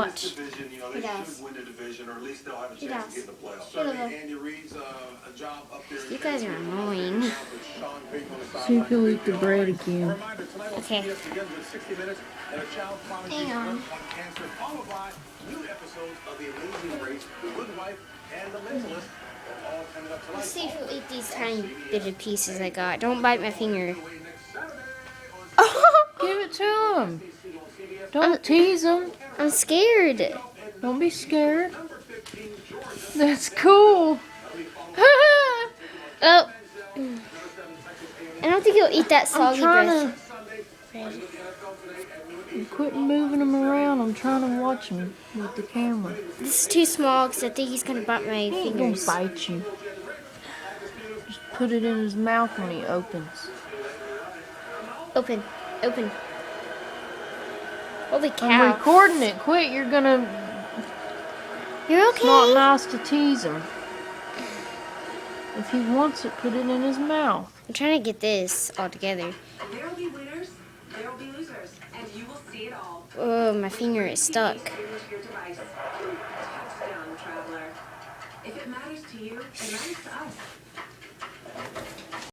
Watch. this division, you know, they should win the division, or at least they'll have a chance to get in the playoffs. Andy Reid's a job up there. You guys are annoying. See if he'll eat the bread again. Okay. Hang on. Let's see if he'll eat these tiny bitty pieces I got. Don't bite my finger. Give it to him. Don't tease him. I'm scared. Don't be scared. That's cool. Oh. I don't think he'll eat that soggy bread. Quit moving him around. I'm trying to watch him with the camera. This is too small because I think he's going to bite my He ain't gonna fingers. bite you. Just put it in his mouth when he opens. Open. Open. Holy I'm cow. recording it. Quit. You're gonna... You're It's not okay? nice to tease him. If he wants it, put it in his mouth. I'm trying to get this all together. There will be winners, there will be losers, and you will see it all. Oh, my finger is stuck. Touchdown, traveler. If it matters to you, it matters to us.